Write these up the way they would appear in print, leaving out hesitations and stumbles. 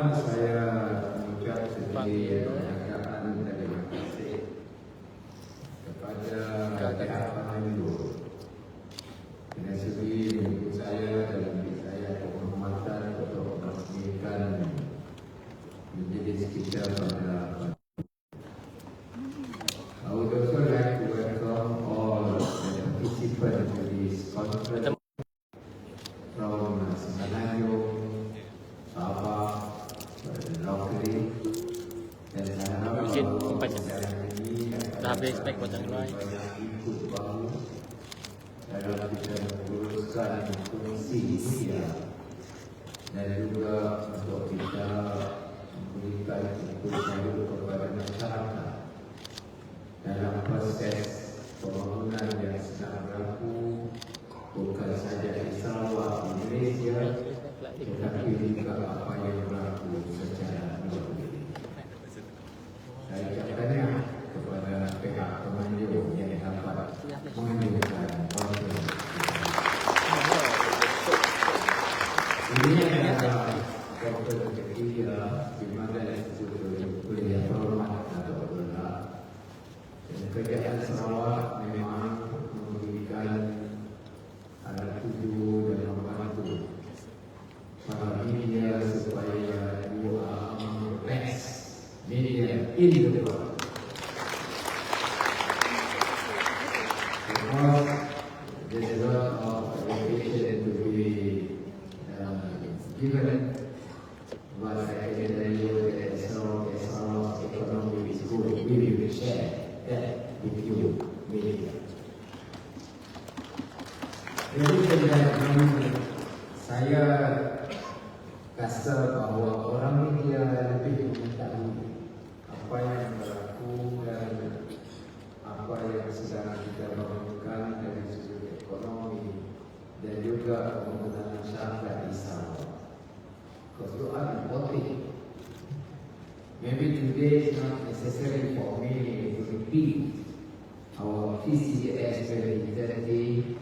Saya mengucap sebagai terima kasih kepada pihak Pemangku dengan segi mendukung saya dalam diri saya penghormatan untuk meresmikan menjadi speaker pada. I would also like to welcome all the participants to this conference from Semenanjung, Sabah, locally, dan saya harap dah habis spek buat yang lain. Ikut baru dalam kita menguruskan fungsi media dan juga untuk kita memberikan input kepada masyarakat dalam proses pembangunan yang sedang berlaku bukan saja di Sarawak, Indonesia, tetapi juga apa yang berlaku secara luar negeri. Saya ucapkannya kepada pihak Pemangku yang dapat menunjukkan konten. Ini adalah konten ketiga di mana institusi kuliah hormat atau berhormat. Kerajaan Sarawak memang memberikan ada tuju dan membantu para media supaya you are among the best media in the world. Because there's a lot of education to be given, but I can tell you that as long as our economy is good, we will share that with you, media. Jadi saya rasa bahawa orang media lebih mengetahui apa yang berlaku dan apa yang sedang kita bangunkan dari segi ekonomi dan juga pembangunan masyarakat di Sarawak. Because you are important. Maybe today is not necessary for me to repeat our PCS 2030.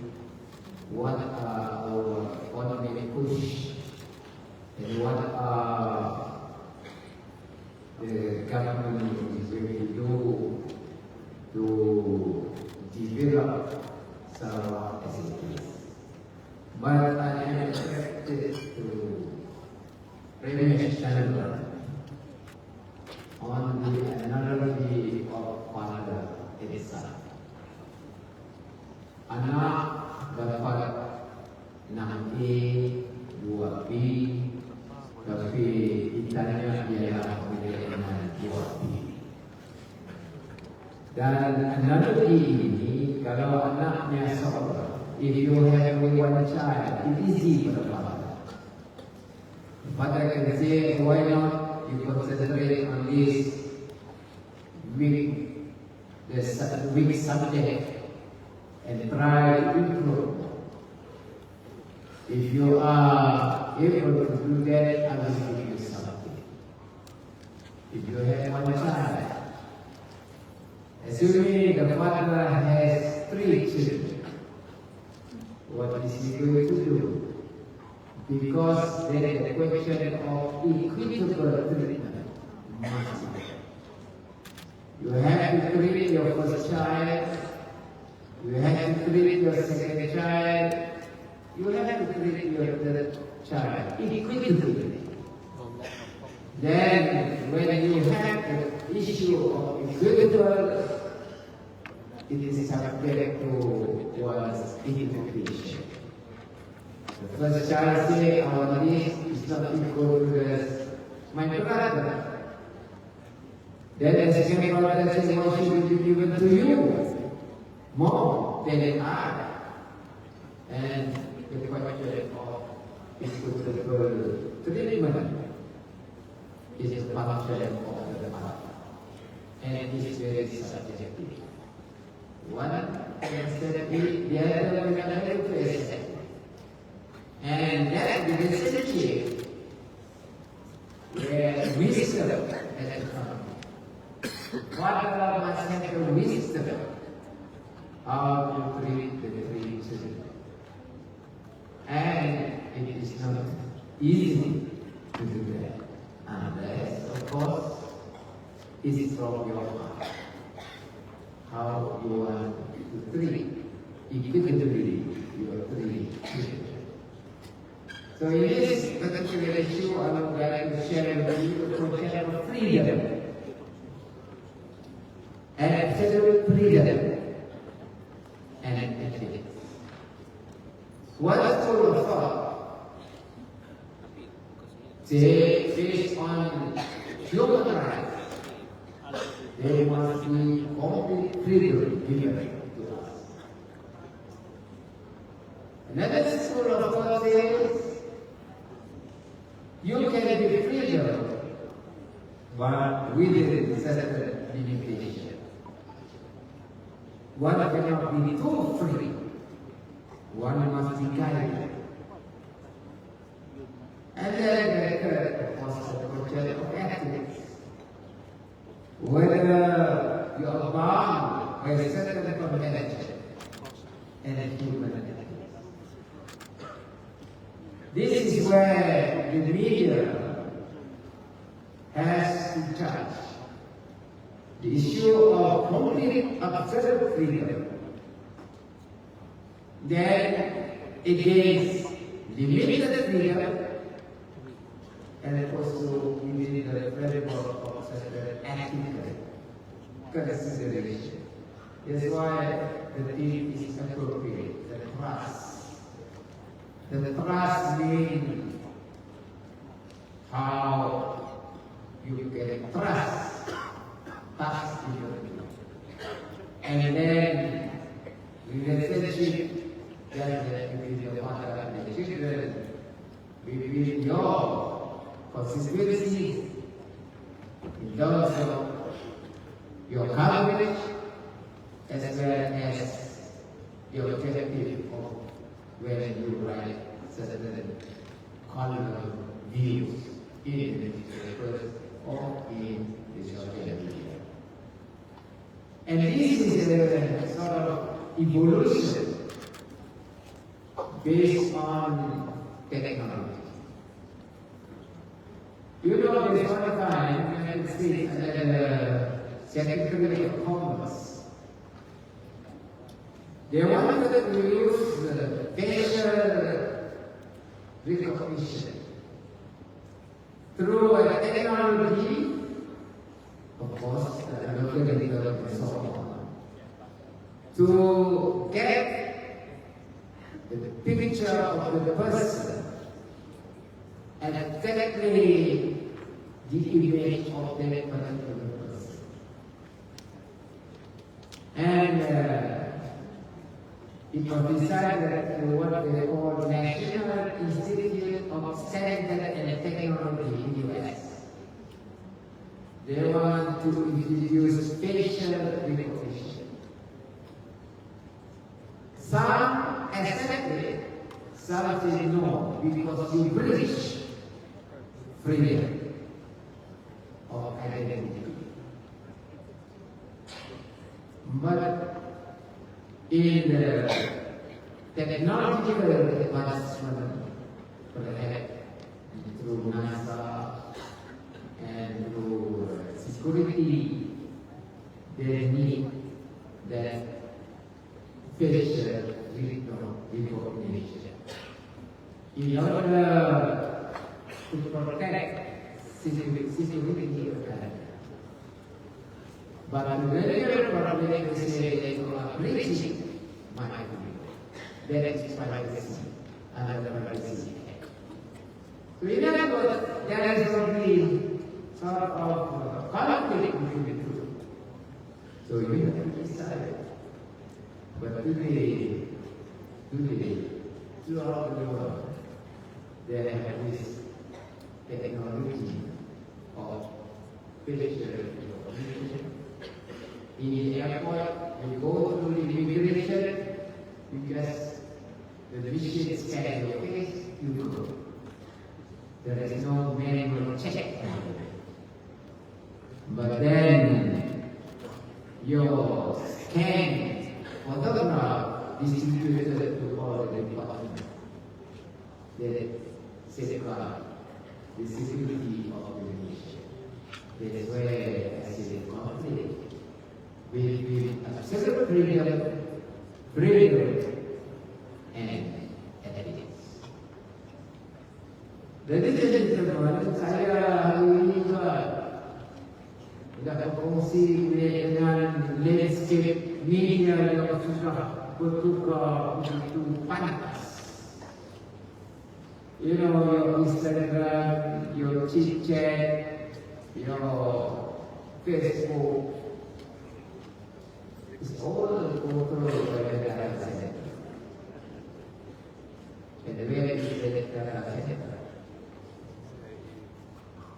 What are our economic push and what are the government is going to do to develop Sarawak as it is. But I am expected to remain standard on the analogy of father itself. Anak dapat 6A, 2B, tapi intannya ialah dengan 2B. Dan analogi ini, kalau anaknya seorang, if you have only one child, it is easy for the father. The father can say, why not you concentrate on this weak subject and try to improve. If you are able to do that, I will give you something. If you have one child, assuming the father has 3 children, what is he going to do? Because there is a question of equitable treatment. You have to treat your first child. You have to treat your second child. You have to treat your third child equitably. Then, when you have the issue of equitable, it is subject to one's interpretation. The first child say, "Our this is not equal to my brother." Then the second brother says, "Why should be given to you more than I?" And the question of equitable treatment is a function of the heart, and it is very subjective. One can be the other can have to accept, and that is essential where wisdom has come. Father must have the wisdom how to treat the three children. And it is not easy to do that. unless, of course, it is from your heart. How you want to treat equitably your three children. So in this particular issue, I would like to share with you the concept of freedom and absolute freedom and ethics. One school of thought say based on human rights, there must be complete freedom given to us. Another school of thought says you can be freedom, but within certain limitation. One cannot be too free. One must be guided. And then the third, of course, the concept of ethics. Whether you are bound by certain convention and human ethics. This is where the media has to touch the issue of complete absolute freedom. Then against limited freedom and also within the framework of certain ethical consideration. That's why the theme is appropriate, the trust. The trust means how you can trust people. And then relationship that between the mother and the children, between your constituencies, in terms of your coverage, as well as your objective of when you write certain column views in the newspapers or in the social media. And this is a sort of evolution based on technology. You know, there's one time in the United States the Secretary of Commerce, they wanted to use facial recognition through a technology, of course, algorithm and so on, to get the picture of the person and exactly the image of that particular person. And it was decided to what they call National Institute of Standard and Technology in the US. They want to introduce facial recognition. Some accept it, some say no, because you breach freedom of identity. But in the technological advancement, perhaps through NASA and through security, they need that facial recognition in order to protect security of data. But the regular public say they are breaching my privacy. That is privacy, another privacy. So in other words, there is only sort of conflict between the two. So you have to decide. But today, throughout the world, they have this technology of facial recognition. In the airport, when you go through the immigration, you just, the machine scans your face, you go. There is no manual check. But then, your scan photograph is distributed to all the departments that safeguard the security of the pantas. You know, your Instagram, your chit chat, your Facebook, it's all controlled by the data center. And where is the data center?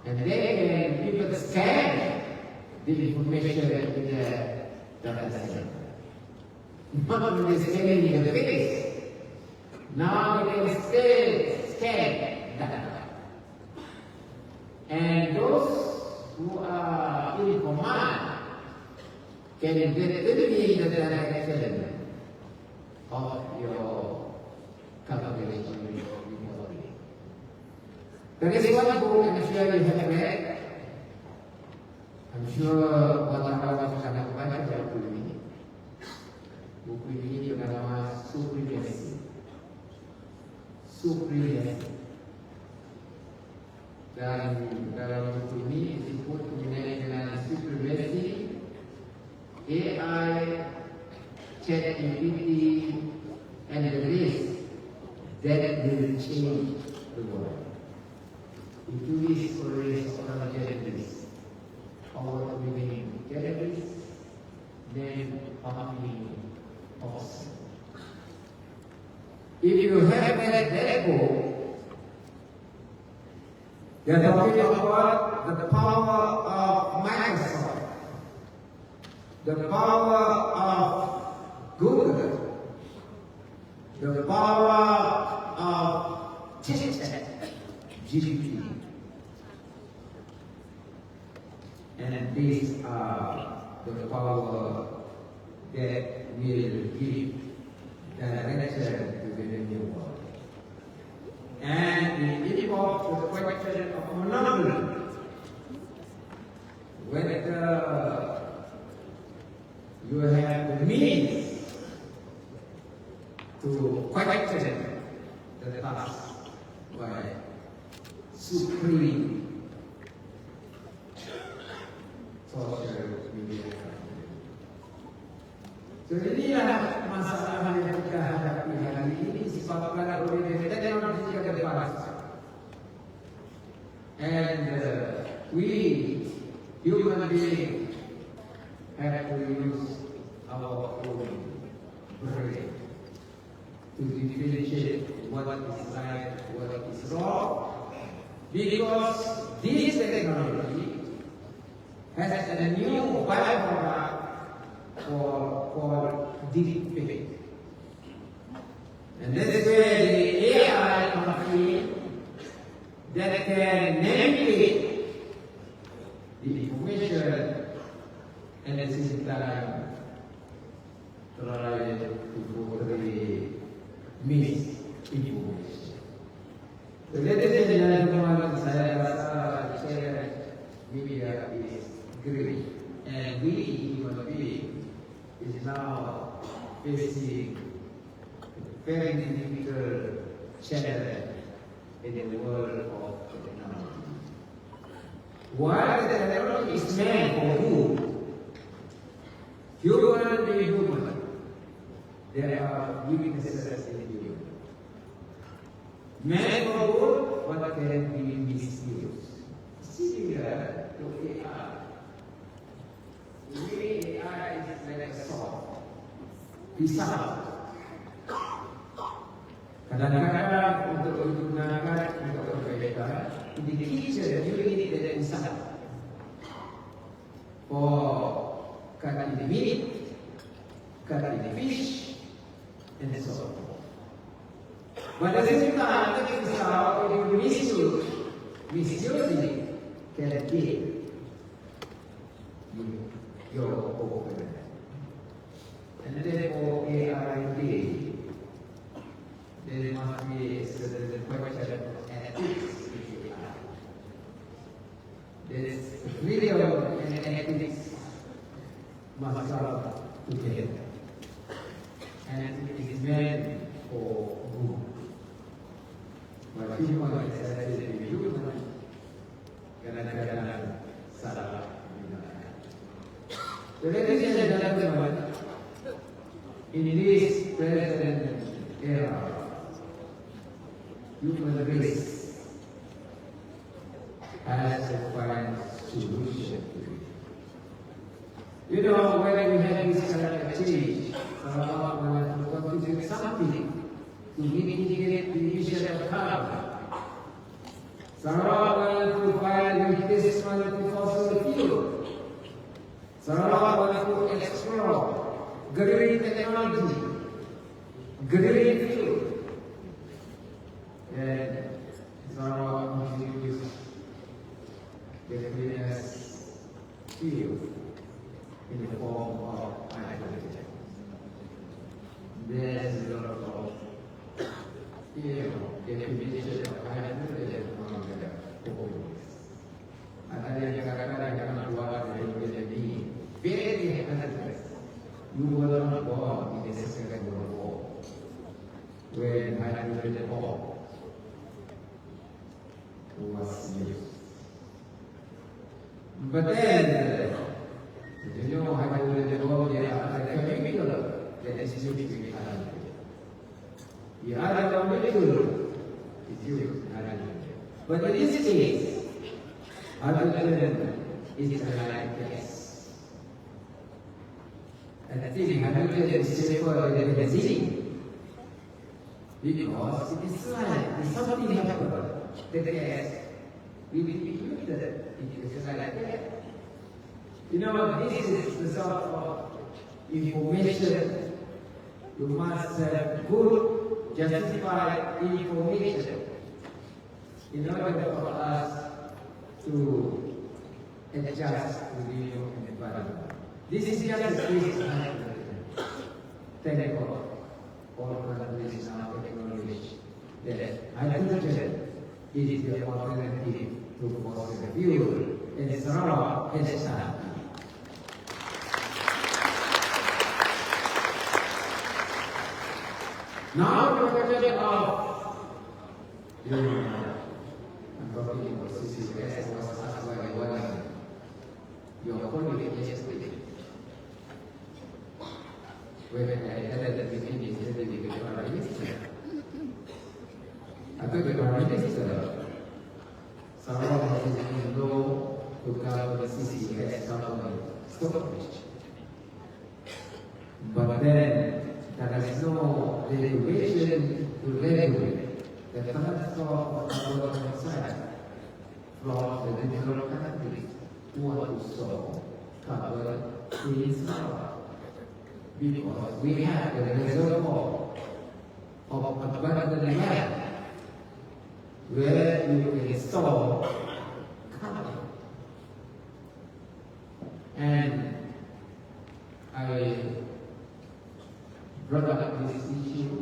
And then people scan the information in the data center. Not only scanning the face, now they scan data. And those who are in command can get easily the direction of your calculation remotely. There is one book I'm sure you have read. I'm sure wartawan sudah membaca buku ini. Buku ini bernama Supremacy. Supremacy. Dan dalam buku ini disebut mengenai dengan supremacy, AI, ChatGPT, and the rest that will change the world. Ditulis oleh seorang jurnalis, award-winning jurnalis, named Ahmad Awesome. If you have read that book, they're talking about the power of Microsoft, the power of Google, the power of ChatGPT. And these are the power that will give direction to the new world. And it involves the question of monopoly. Whether you have the means to question the task by supreme social media. Jadi inilah masalah yang kita hadapi hari ini disebabkan oleh teknologi yang terbatas. And we human beings have to use our own brain to differentiate what is right, what is wrong, because this technology has a new byproduct for deep fake. And this is where the AI company that can navigate the information and at the same time try to portray misinformation. So ladies and gentlemen, saya rasa media is great, and we human beings is now facing very difficult challenge in the world of technology. While the technology is meant for good, human to human, there are weaknesses in human. Meant for good, but can be misused. Similar to AI. Really, AI is like a sword. Pisau. Kadang-kadang untuk digunakan untuk kebaikan, in the kitchen you need the pisau. For cutting the meat, cutting the fish, and so on. But at the same time, the pisau, if you misuse it, can kill your opponent. And therefore, AI today, there must be a certain question of ethics in AI. There is freedom and ethics must come together. And it is meant for good. But human is actually human. Kadang-kadang salah menggunakan. So ladies and gentlemen, in this present era, you will raise has to find solution to it. You know, when we have this kind of change, Sarawak want to contribute something to mitigate the issue of carbon. Sarawak want to find replacement to fossil fuel. Sarawak want to explore green technology, green fuel. And Sarawak contributes the greenest fuel in the form of hydrogen. There's a lot of definition of hydrogen among the poets. Ada yang kadang-kadang jangan keluar dari hydrogen ini. Very hazardous. You will not born in the Second World War when hydrogen bomb was used. But then, you know, hydrogen bomb, there are a chemical that is used with hydrogen. The other molecule is used with hydrogen. But in this case, hydrogen is a light gas. And I think hydrogen is safer than benzene because it is light. If something happens, the gas will be emitted. It is like that. You know, this is the sort of information you must have good, justified information in order for us to adjust to the new environment. This is just a case of technical or technology that hydrogen is the alternative to fossil fuel in Sarawak and Sabah. Now the question of I'm talking about CCS was asked by one your colleague yesterday. When I had that meeting yesterday with the Prime Minister, I told the Prime Minister, Sarawak has been low to cover the CCS company stockage. But then there is no regulation to regulate the transfer of carbon dioxide from the developed countries who want to store carbon in Sarawak. Because we have a reservoir of abundant land where you can store carbon. And I brought up this issue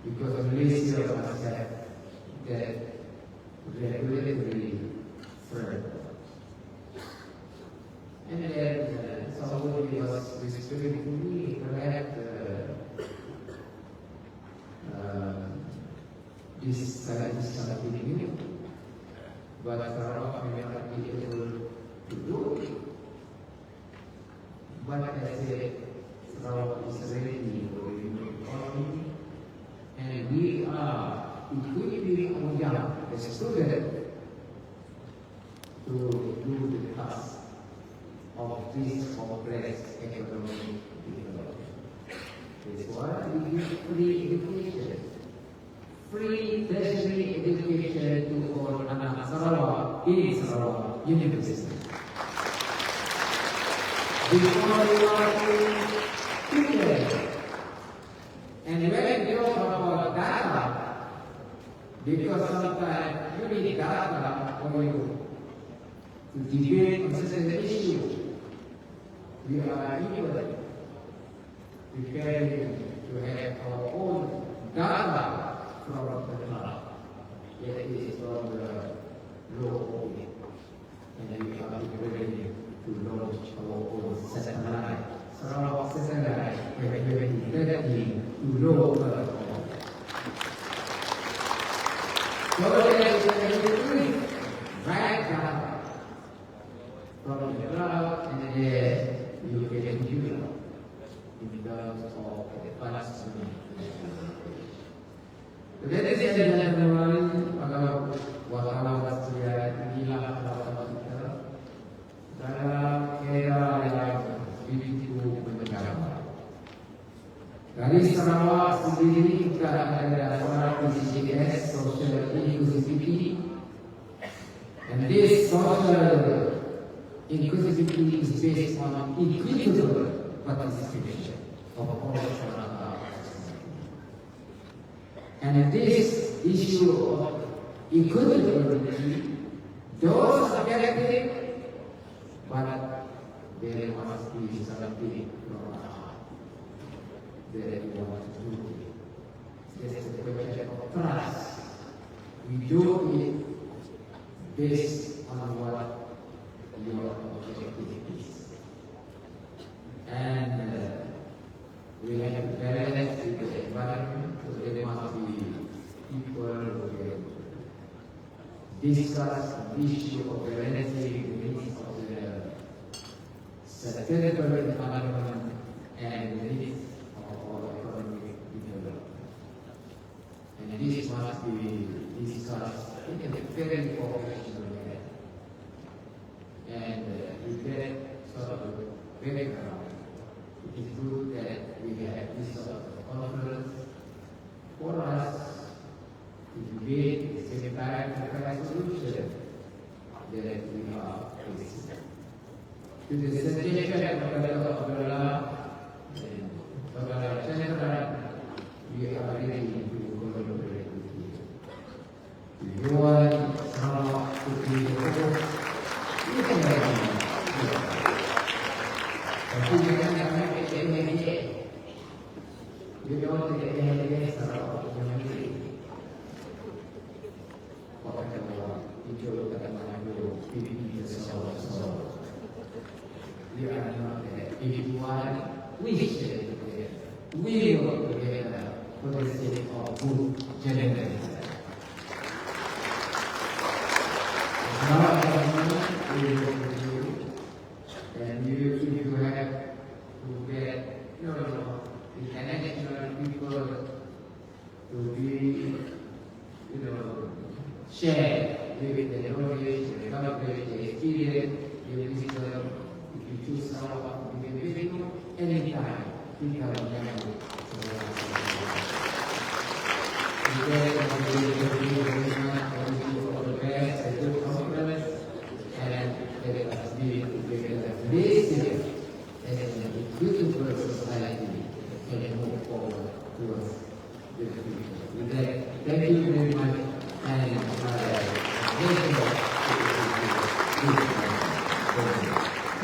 because Malaysia must have that regulatory framework. And then somebody was whispering me, perhaps this is something new, but Sarawak may not be able to do it. But I said, Sarawak is ready for the new economy, and we are equipping our young as a student to do the task of this complex economic development. That's why we give free education, free tertiary education to all anak Sarawak in Sarawak University. Before you are teachers, and when you talk about data, because sometimes you need data for you to debate on certain issue. We are equal, preparing to have our own data from the cloud. Yet it is from the low only. And we are ready to launch our own satellite. Sarawak satellite, we are ready to low Earth. So there is a right now from the cloud and then you can use it in terms of the advancement social inclusivity is based on equitable participation of all Sri And this issue of equitability, those objectives, but there must be something from our heart that we want to do. This is the question of trust. We do it based on what your objective is. And we have to balance with the environment, so there must be people who discuss the issue of balancing the needs of the sustainable environment and the needs of our economic development. And this must be discussed in a very professional way. And with that sort of background, it is good that we have this sort of conference for us to debate, at the same time, to provide solution that we are facing. To the suggestion of Abdullah and Saudara Chandra, we are ready to collaborate with you. If you want someone to be the host, you can have it. Tapi jangan sampai ke media. You don't get media secara otomatis. Orang kata itu kata mana dulu PBB sesuatu. You are not there. If you want, we should together. We work together for the sake of good generation. Now, we work with you, and if you have to get international people to be, share with the knowledge, the knowledge, the experience, the wisdom. If you choose someone to be with you, anytime, we can have Thank you very much.